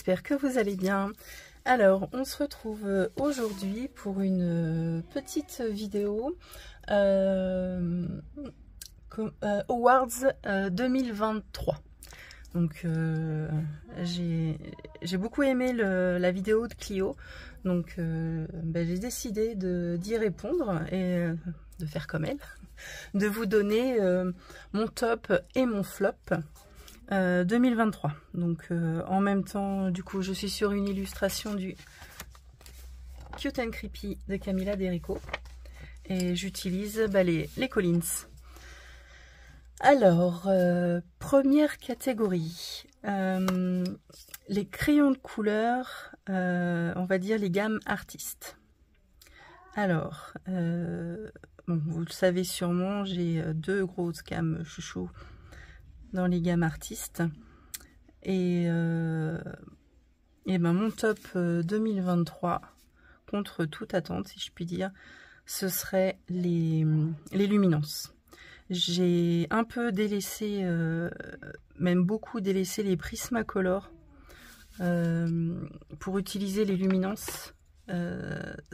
j'espère que vous allez bien. Alors, on se retrouve aujourd'hui pour une petite vidéo Awards 2023. Donc, j'ai beaucoup aimé la vidéo de Clio, donc j'ai décidé d'y répondre et de faire comme elle, de vous donner mon top et mon flop 2023. Donc en même temps, du coup, je suis sur une illustration du Cute and Creepy de Camilla D'Erico et j'utilise les Collins. Alors, première catégorie, les crayons de couleur, on va dire les gammes artistes. Alors, bon, vous le savez sûrement, j'ai deux grosses gammes chouchou dans les gammes artistes. Et ben mon top 2023, contre toute attente, si je puis dire, ce serait les luminances. J'ai un peu délaissé, même beaucoup délaissé les Prismacolor pour utiliser les luminances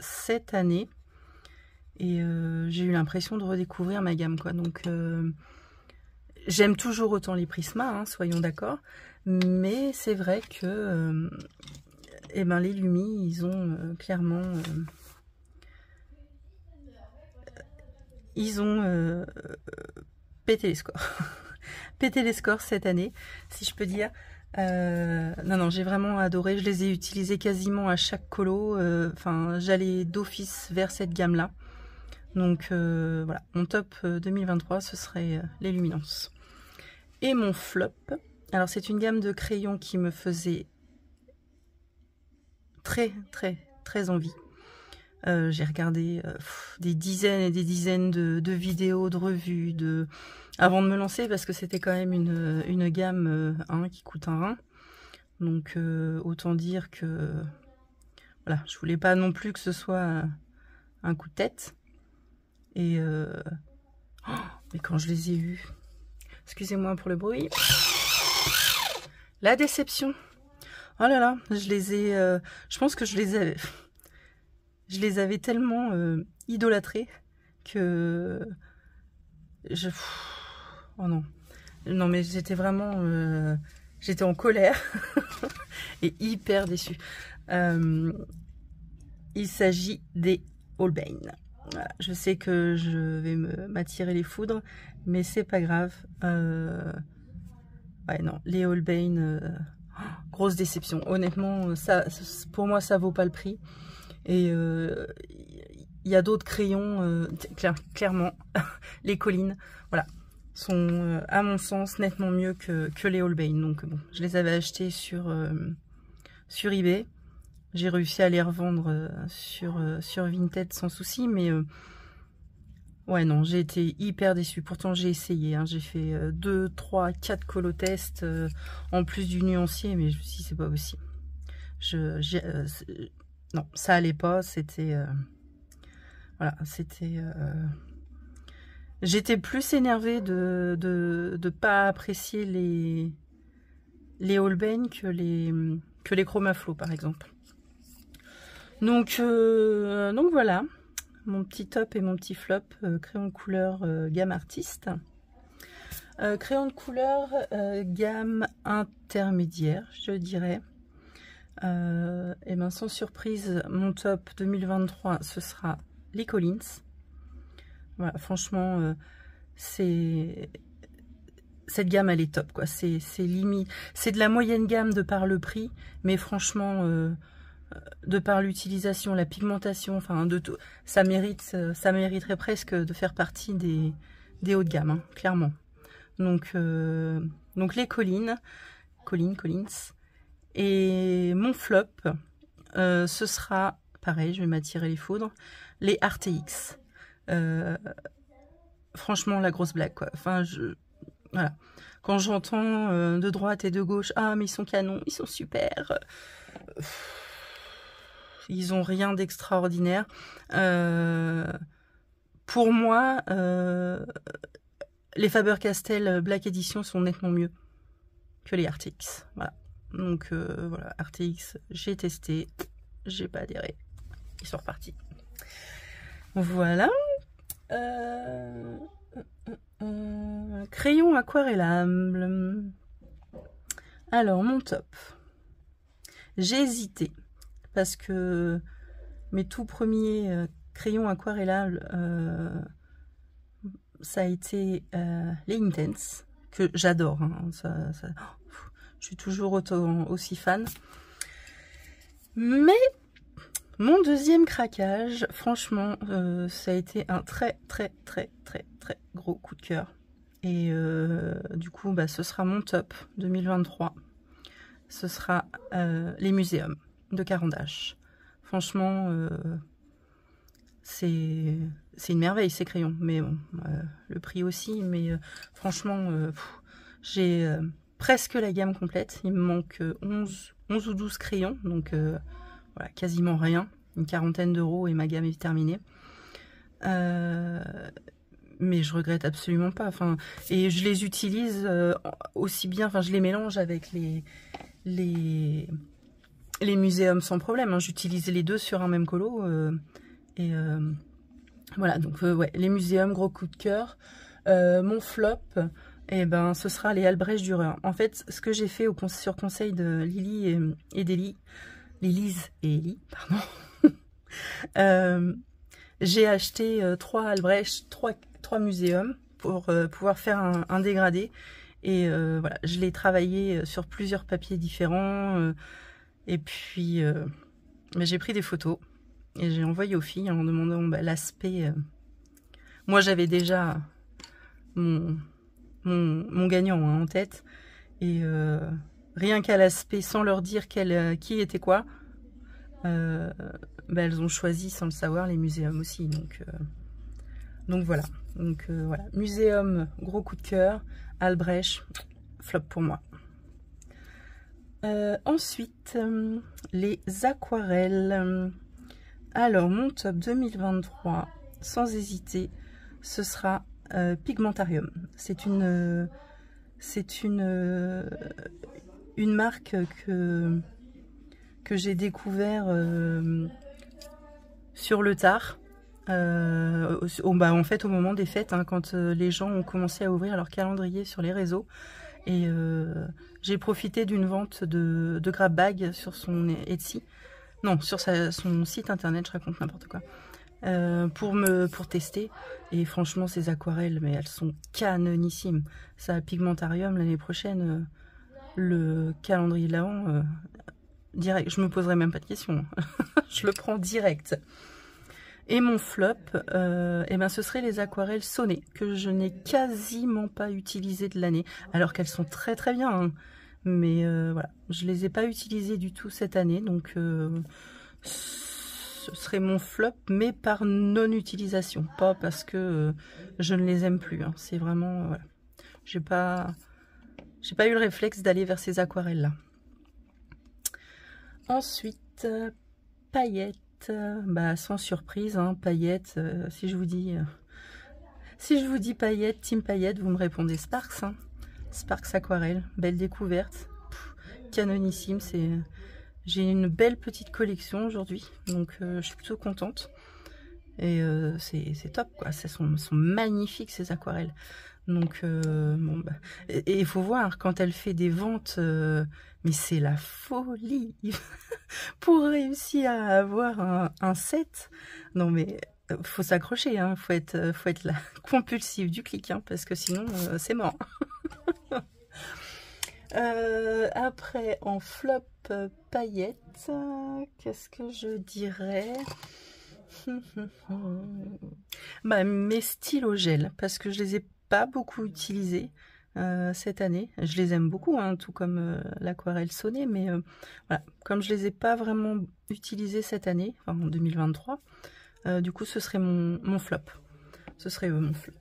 cette année. Et j'ai eu l'impression de redécouvrir ma gamme, quoi. Donc j'aime toujours autant les Prisma, hein, soyons d'accord. Mais c'est vrai que les Lumi, ils ont clairement... ils ont pété les scores. Pété les scores cette année, si je peux dire. Non, j'ai vraiment adoré. Je les ai utilisés quasiment à chaque colo. Enfin, j'allais d'office vers cette gamme-là. Donc voilà, mon top 2023, ce serait les luminances. Et mon flop, alors c'est une gamme de crayons qui me faisait très envie. J'ai regardé des dizaines et des dizaines de vidéos, de revues, avant de me lancer, parce que c'était quand même une gamme qui coûte un rein. Donc autant dire que voilà, je voulais pas non plus que ce soit un coup de tête. Et mais quand je les ai eus, excusez-moi pour le bruit, la déception. Oh là là, je les ai, je pense que je les avais tellement idolâtrés que oh non mais j'étais vraiment, j'étais en colère et hyper déçue. Il s'agit des Holbein. Voilà, je sais que je vais m'attirer les foudres, mais c'est pas grave. Ouais, non, les Holbein, grosse déception. Honnêtement, ça, pour moi, ça vaut pas le prix. Et il y a d'autres crayons, clairement, les Collines, voilà, sont à mon sens nettement mieux que les Holbein. Donc bon, je les avais achetés sur eBay. J'ai réussi à les revendre sur Vinted sans souci, mais ouais, non, j'ai été hyper déçue. Pourtant, j'ai essayé, hein, j'ai fait 2, 3, 4 colo-tests en plus du nuancier, mais je me suis dit, c'est pas possible. Non, ça allait pas, c'était... voilà, c'était... J'étais plus énervée de pas apprécier les Holbein que les Chromaflow, par exemple. Donc voilà, mon petit top et mon petit flop, crayon de couleur gamme artiste. Crayon de couleur gamme intermédiaire, je dirais. Et bien sans surprise, mon top 2023, ce sera les Collins. Voilà, franchement, cette gamme, elle est top, quoi. C'est limite, c'est de la moyenne gamme de par le prix, mais franchement... de par l'utilisation, la pigmentation, enfin de tout, ça mériterait presque de faire partie des hauts de gamme, hein, clairement. Donc les Collins. Et mon flop, ce sera, pareil, je vais m'attirer les foudres, les RTX. Franchement, la grosse blague, quoi. Enfin, voilà. Quand j'entends de droite et de gauche, ah mais ils sont canons, ils sont super. Ils ont rien d'extraordinaire. Pour moi, les Faber-Castell Black Edition sont nettement mieux que les RTX. Voilà. Donc voilà, RTX, j'ai testé, j'ai pas adhéré, ils sont repartis. Voilà. Crayon aquarellable. Alors, mon top. J'ai hésité parce que mes tout premiers crayons aquarellables, ça a été les Intense, que j'adore. Hein, je suis toujours aussi fan. Mais mon deuxième craquage, franchement, ça a été un très gros coup de cœur. Et du coup, bah, ce sera mon top 2023. Ce sera les muséums de Caran d'Ache. Franchement, c'est une merveille ces crayons. Mais bon, le prix aussi. Mais franchement, j'ai presque la gamme complète. Il me manque 11 ou 12 crayons. Donc voilà, quasiment rien. Une quarantaine d'euros et ma gamme est terminée. Mais je regrette absolument pas. Enfin, et je les utilise aussi bien. Enfin, je les mélange avec les muséums sans problème. Hein. J'utilise les deux sur un même colo. Et voilà, donc ouais, les muséums, gros coup de cœur. Mon flop, et ben, ce sera les Albrecht Dürer. En fait, ce que j'ai fait sur conseil de Lily et d'Ellie, Lise et Ellie, pardon. J'ai acheté 3 Albrecht, 3 muséums pour pouvoir faire un dégradé. Et voilà, je l'ai travaillé sur plusieurs papiers différents. Et puis, j'ai pris des photos et j'ai envoyé aux filles en demandant l'aspect. Moi, j'avais déjà mon gagnant en tête. Et rien qu'à l'aspect, sans leur dire qui était quoi, elles ont choisi sans le savoir les muséums aussi. Donc voilà. Donc voilà. Muséum, gros coup de cœur. Albrecht, flop pour moi. Ensuite, les aquarelles. Alors, mon top 2023, sans hésiter, ce sera Pigmentarium. C'est une marque que j'ai découvert sur le tard. En fait, au moment des fêtes, hein, quand les gens ont commencé à ouvrir leur calendrier sur les réseaux. Et j'ai profité d'une vente de grab bag sur son Etsy. Non, sur son site internet, je raconte n'importe quoi. Pour tester. Et franchement, ces aquarelles, mais elles sont canonissimes. Ça a Pigmentarium l'année prochaine. Le calendrier de l'Avent, direct. Je me poserai même pas de questions. Je le prends direct. Et mon flop, ce serait les aquarelles sonnées, que je n'ai quasiment pas utilisées de l'année, alors qu'elles sont très bien, hein. Mais voilà, je les ai pas utilisées du tout cette année, donc ce serait mon flop, mais par non-utilisation, pas parce que je ne les aime plus, hein. C'est vraiment, voilà, j'ai pas eu le réflexe d'aller vers ces aquarelles-là. Ensuite, paillettes. Sans surprise, hein, paillettes, si je vous dis paillettes, team paillettes, vous me répondez Sparks, hein. Sparks aquarelle, belle découverte. Canonissime, j'ai une belle petite collection aujourd'hui, donc je suis plutôt contente. Et c'est top, quoi. Sont magnifiques ces aquarelles. Donc et il faut voir quand elle fait des ventes, mais c'est la folie. Pour réussir à avoir un set, non mais faut s'accrocher, hein. Faut être la compulsive du clic, hein, parce que sinon c'est mort. Après, en flop paillettes, qu'est-ce que je dirais? Mes stylos gel, parce que je les ai pas beaucoup utilisés cette année. Je les aime beaucoup, hein, tout comme l'aquarelle sonnée, mais voilà, comme je les ai pas vraiment utilisés cette année, enfin en 2023, du coup ce serait mon flop. Ce serait mon flop.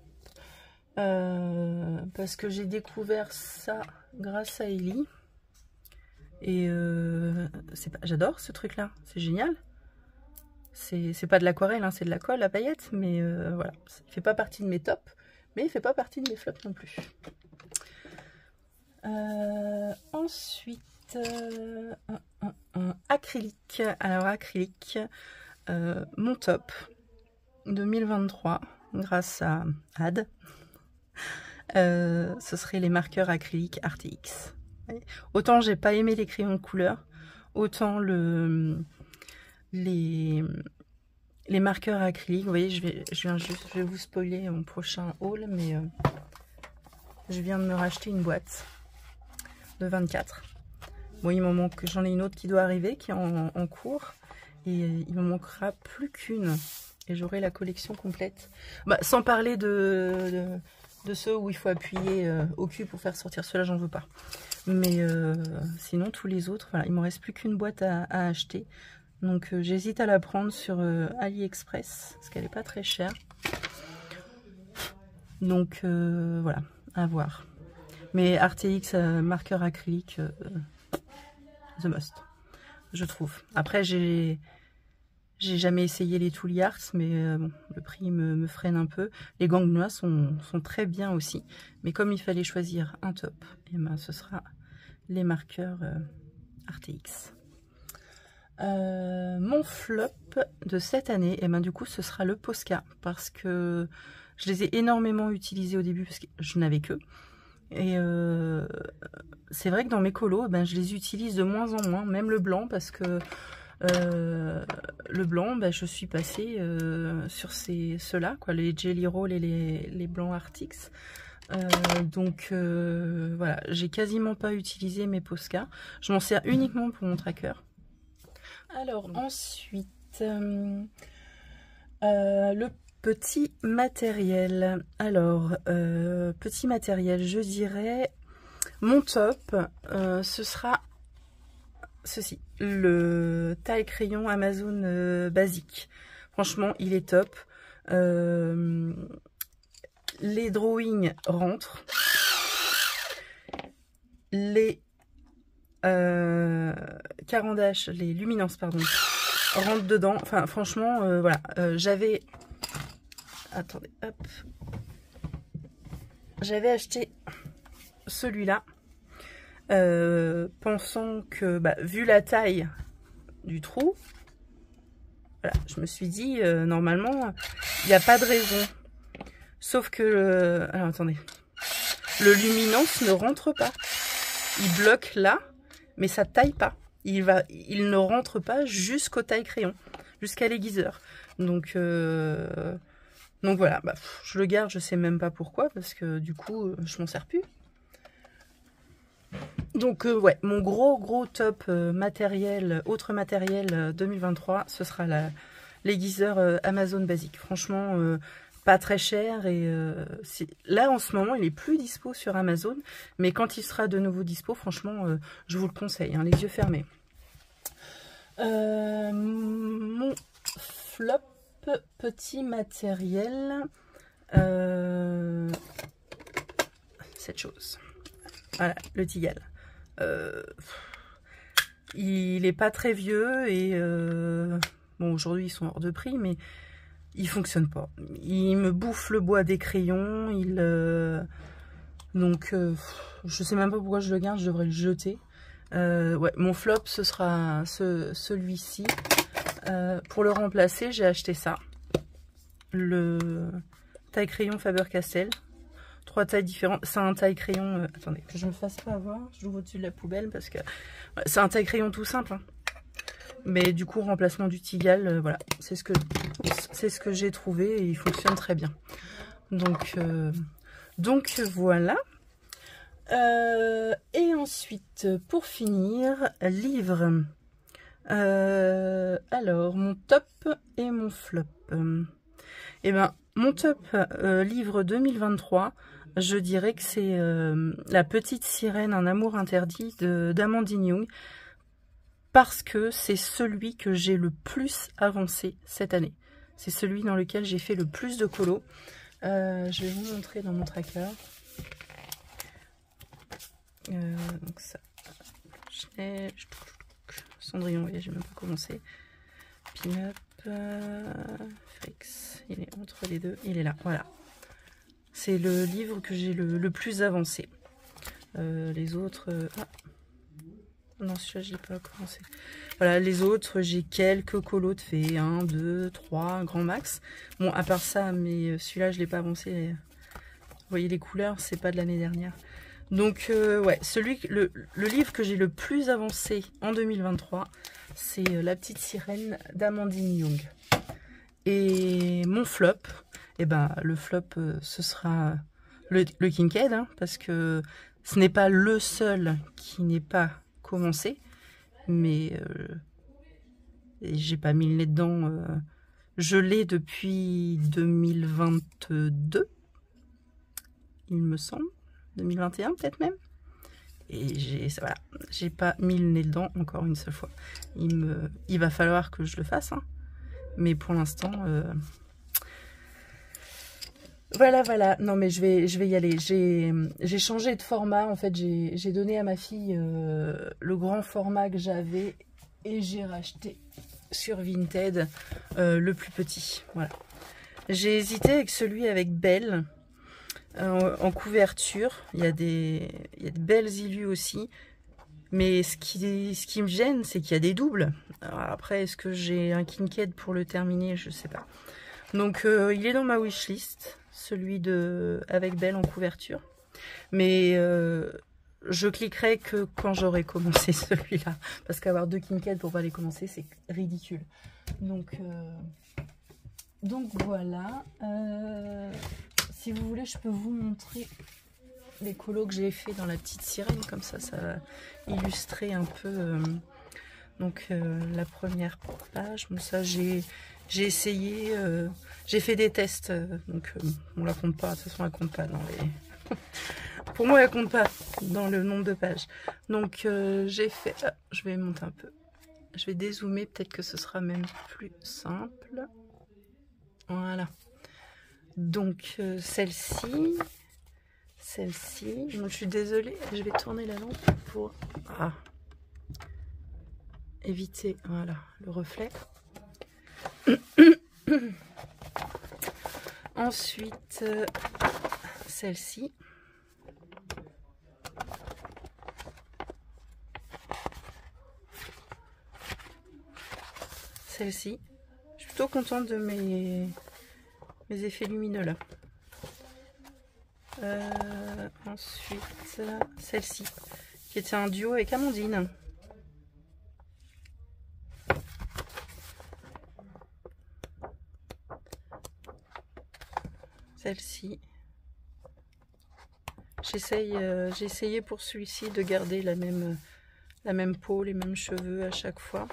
Parce que j'ai découvert ça grâce à Ellie. Et j'adore ce truc là, c'est génial. C'est pas de l'aquarelle, hein, c'est de la colle à paillettes, mais voilà, il fait pas partie de mes tops, mais il fait pas partie de mes flops non plus. Ensuite, acrylique. Alors acrylique, mon top 2023 grâce à Ad, ce serait les marqueurs acryliques RTX. Autant j'ai pas aimé les crayons de couleur, autant les marqueurs acryliques, vous voyez, je vais vous spoiler mon prochain haul, mais je viens de me racheter une boîte de 24. Bon, il m'en manque, j'en ai une autre qui doit arriver, qui est en cours, et il me manquera plus qu'une, et j'aurai la collection complète. Bah, sans parler de ceux où il faut appuyer au cul pour faire sortir ceux-là, j'en veux pas. Mais sinon, tous les autres, voilà, il me reste plus qu'une boîte à acheter. Donc j'hésite à la prendre sur AliExpress, parce qu'elle n'est pas très chère. Donc voilà, à voir. Mais RTX marqueur acrylique, the must, je trouve. Après, j'ai jamais essayé les Tooly Arts, mais bon, le prix me freine un peu. Les Gangnois sont très bien aussi. Mais comme il fallait choisir un top, et ben, ce sera les marqueurs RTX. Mon flop de cette année, et ben du coup ce sera le Posca, parce que je les ai énormément utilisés au début parce que je n'avais que, et c'est vrai que dans mes colos, ben, je les utilise de moins en moins, même le blanc, parce que le blanc, ben, je suis passée sur ceux-là, quoi, les Jelly Roll et les blancs Arctics. Donc voilà, j'ai quasiment pas utilisé mes Posca. Je m'en sers uniquement pour mon tracker. Alors ensuite, le petit matériel. Alors, petit matériel, je dirais, mon top, ce sera ceci, le taille crayon Amazon basique. Franchement, il est top. Les drawings rentrent. Les carandaches, les luminances, pardon, rentrent dedans. Enfin, franchement, voilà. J'avais... Attendez, hop. J'avais acheté celui-là, pensant que, bah, vu la taille du trou, voilà, je me suis dit, normalement, il n'y a pas de raison. Sauf que, alors attendez, le luminance ne rentre pas. Il bloque là, mais ça taille pas. Il ne rentre pas jusqu'au taille crayon, jusqu'à l'aiguiseur. Donc voilà, bah, je le garde, je sais même pas pourquoi, parce que du coup, je m'en sers plus. Donc ouais, mon gros top matériel, autre matériel 2023, ce sera l'aiguiseur Amazon basique. Franchement, pas très cher, et là en ce moment il est plus dispo sur Amazon, mais quand il sera de nouveau dispo, franchement je vous le conseille, hein, les yeux fermés. Mon flop petit matériel, cette chose, voilà, le Tigal. Il est pas très vieux, et bon, aujourd'hui ils sont hors de prix, mais il fonctionne pas. Il me bouffe le bois des crayons. Donc je sais même pas pourquoi je le garde, je devrais le jeter. Ouais, mon flop, ce sera celui-ci. Pour le remplacer, j'ai acheté ça. Le taille crayon Faber-Castell. 3 tailles différentes. C'est un taille crayon... attendez, que je me fasse pas avoir. Je l'ouvre au-dessus de la poubelle parce que... Ouais, c'est un taille crayon tout simple, hein. Mais du coup, remplacement du Tigal, voilà. C'est ce que j'ai trouvé, et il fonctionne très bien. Donc voilà. Et ensuite, pour finir, livre. Alors, mon top et mon flop. Et ben, mon top livre 2023, je dirais que c'est La Petite Sirène, un amour interdit d'Amandine Young, parce que c'est celui que j'ai le plus avancé cette année. C'est celui dans lequel j'ai fait le plus de colos. Je vais vous montrer dans mon tracker. Donc ça, Cendrillon, voyez, j'ai même pas commencé. Pin-up, Frix, il est entre les deux, il est là, voilà. C'est le livre que j'ai le plus avancé. Les autres, Non, celui-là, je l'ai pas commencé. Voilà, les autres, j'ai quelques colos de fées. 1, 2, 3, grand max. Bon, à part ça, mais celui-là, je l'ai pas avancé. Vous voyez les couleurs, c'est pas de l'année dernière. Donc, ouais, le livre que j'ai le plus avancé en 2023, c'est La Petite Sirène d'Amandine Young. Et mon flop, eh ben, le flop, ce sera le Kincaid, hein, parce que ce n'est pas le seul qui n'est pas commencé, mais j'ai pas mis le nez dedans. Je l'ai depuis 2022, il me semble, 2021 peut-être même. Et voilà, j'ai pas mis le nez dedans encore une seule fois. Il va falloir que je le fasse, hein. Mais pour l'instant, voilà. Non, mais je vais y aller. J'ai changé de format. En fait, j'ai donné à ma fille le grand format que j'avais et j'ai racheté sur Vinted le plus petit. Voilà. J'ai hésité avec celui avec Belle en couverture. Il y a de belles illus aussi. Mais ce qui me gêne, c'est qu'il y a des doubles. Alors après, est-ce que j'ai un Kincaid pour le terminer? Je sais pas. Donc, il est dans ma wishlist, celui avec Belle en couverture. Mais je cliquerai que quand j'aurai commencé celui-là. Parce qu'avoir 2 Kincaid pour pas les commencer, c'est ridicule. Donc voilà. Si vous voulez, je peux vous montrer les colos que j'ai fait dans La Petite Sirène, comme ça va illustrer un peu la première page. Bon, ça j'ai essayé, j'ai fait des tests, donc on la compte pas, de toute façon elle compte pas dans les pour moi elle compte pas dans le nombre de pages. Donc j'ai fait, je vais monter un peu, je vais dézoomer, peut-être que ce sera même plus simple. Voilà, donc celle-ci, donc je suis désolée, je vais tourner la lampe pour éviter, voilà, le reflet. Ensuite, celle-ci. Celle-ci. Je suis plutôt contente de mes effets lumineux là. Ensuite, celle-ci, qui était un duo avec Amandine. Celle-ci. J'ai essayé pour celui-ci de garder la même peau, les mêmes cheveux à chaque fois.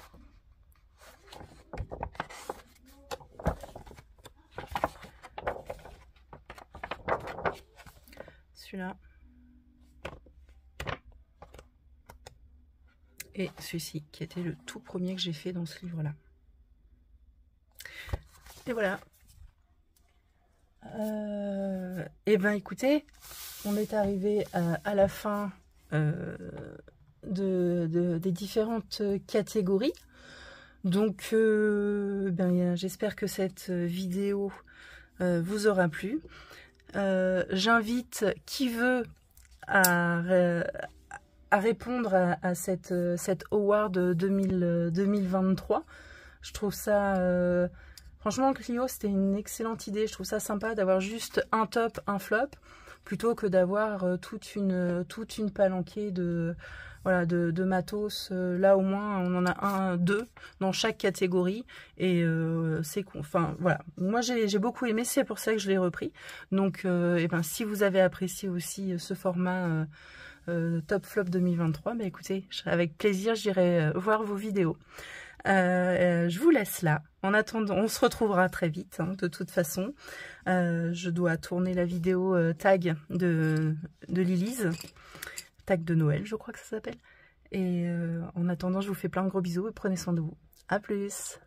Celui-là. Et celui-ci, qui était le tout premier que j'ai fait dans ce livre-là. Et voilà. Et ben écoutez, on est arrivé à la fin des différentes catégories. Donc j'espère que cette vidéo vous aura plu. J'invite qui veut à répondre à cette award 2023. Je trouve ça franchement, Clio, c'était une excellente idée. Je trouve ça sympa d'avoir juste un top, un flop, plutôt que d'avoir toute une palanquée de matos. Là, au moins, on en a 2 dans chaque catégorie. Et c'est enfin, voilà. Moi, j'ai beaucoup aimé. C'est pour ça que je l'ai repris. Donc, si vous avez apprécié aussi ce format Top Flop 2023, écoutez, avec plaisir, j'irai voir vos vidéos. Je vous laisse là. En attendant, on se retrouvera très vite, hein, de toute façon. Je dois tourner la vidéo tag de Lilise. Tag de Noël, je crois que ça s'appelle. Et en attendant, je vous fais plein de gros bisous et prenez soin de vous. À plus!